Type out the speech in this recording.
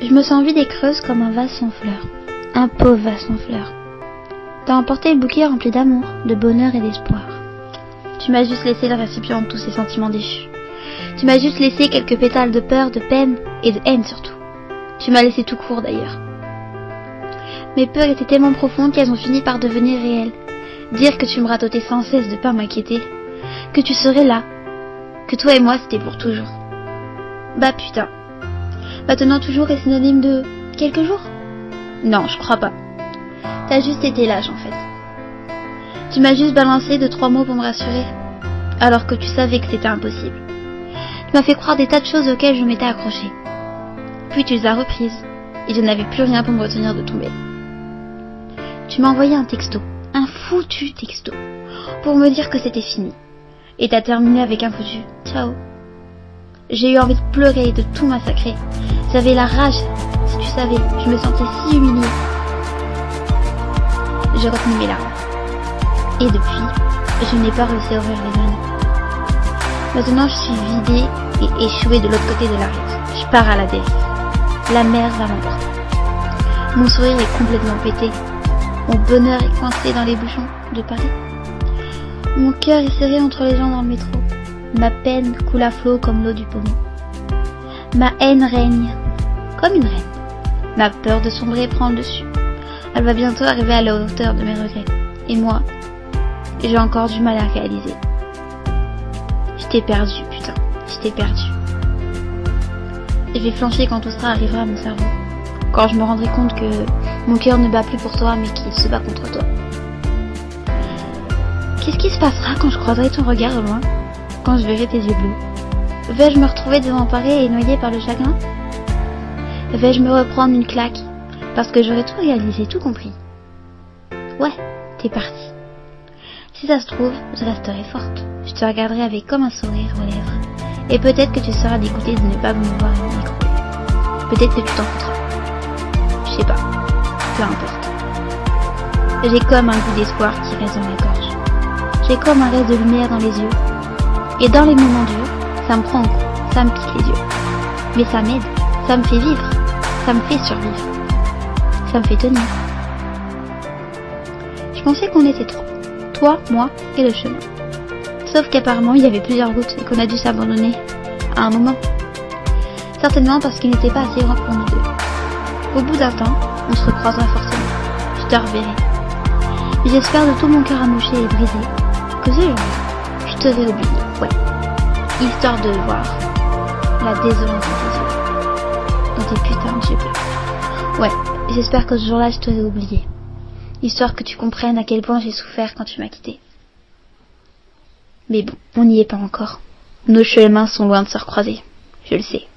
Je me sens vide et creuse comme un vase sans fleurs. Un pauvre vase sans fleurs. T'as emporté le bouquet rempli d'amour, de bonheur et d'espoir. Tu m'as juste laissé le récipient de tous ces sentiments déchus. Tu m'as juste laissé quelques pétales de peur, de peine et de haine surtout. Tu m'as laissé tout court d'ailleurs. Mes peurs étaient tellement profondes qu'elles ont fini par devenir réelles. Dire que tu me radotais sans cesse de pas m'inquiéter, que tu serais là, que toi et moi c'était pour toujours. Bah putain. Maintenant toujours est synonyme de quelques jours? Non, je crois pas. T'as juste été lâche en fait. Tu m'as juste balancé 2-3 mots pour me rassurer, alors que tu savais que c'était impossible. Tu m'as fait croire des tas de choses auxquelles je m'étais accrochée. Puis tu les as reprises, et je n'avais plus rien pour me retenir de tomber. Tu m'as envoyé un texto, un foutu texto, pour me dire que c'était fini. Et t'as terminé avec un foutu ciao. J'ai eu envie de pleurer et de tout massacrer. J'avais la rage, si tu savais, je me sentais si humiliée. J'ai retenu mes larmes. Et depuis, je n'ai pas réussi à ouvrir les yeux. Maintenant, je suis vidée et échouée de l'autre côté de la rive. Je pars à la dérive. La mer va m'emporter. Mon sourire est complètement pété. Mon bonheur est coincé dans les bouchons de Paris. Mon cœur est serré entre les gens dans le métro. Ma peine coule à flot comme l'eau du pommeau. Ma haine règne comme une reine. Ma peur de sombrer prend le dessus. Elle va bientôt arriver à la hauteur de mes regrets. Et moi, j'ai encore du mal à réaliser. Je t'ai perdu, putain. Je t'ai perdu. Je vais flancher quand tout ça arrivera à mon cerveau. Quand je me rendrai compte que mon cœur ne bat plus pour toi, mais qu'il se bat contre toi. Qu'est-ce qui se passera quand je croiserai ton regard au loin? Quand je verrai tes yeux bleus? Vais-je me retrouver désemparée et noyée par le chagrin? Vais-je me reprendre une claque parce que j'aurai tout réalisé, tout compris? Ouais, t'es partie. Si ça se trouve, je resterai forte. Je te regarderai avec comme un sourire aux lèvres. Et peut-être que tu seras dégoûtée de ne pas me voir au micro. Peut-être que tu t'en foutras. Je sais pas. Peu importe. J'ai comme un goût d'espoir qui reste dans la gorge. J'ai comme un reste de lumière dans les yeux. Et dans les moments durs, ça me prend au cou, ça me pique les yeux. Mais ça m'aide, ça me fait vivre, ça me fait survivre. Ça me fait tenir. Je pensais qu'on était trois. Toi, moi et le chemin. Sauf qu'apparemment il y avait plusieurs routes et qu'on a dû s'abandonner à un moment. Certainement parce qu'il n'était pas assez grand pour nous deux. Au bout d'un temps, on se recroisera forcément. Je te reverrai. Et j'espère de tout mon cœur amoché et brisé que ce jour-là, je t'aurai oublié. Ouais. Histoire de voir la désolance dans tes yeux. Dans tes putains de yeux bleus. Ouais. J'espère que ce jour-là, je t'aurai oublié. Histoire que tu comprennes à quel point j'ai souffert quand tu m'as quitté. Mais bon, on n'y est pas encore. Nos chemins sont loin de se recroiser. Je le sais.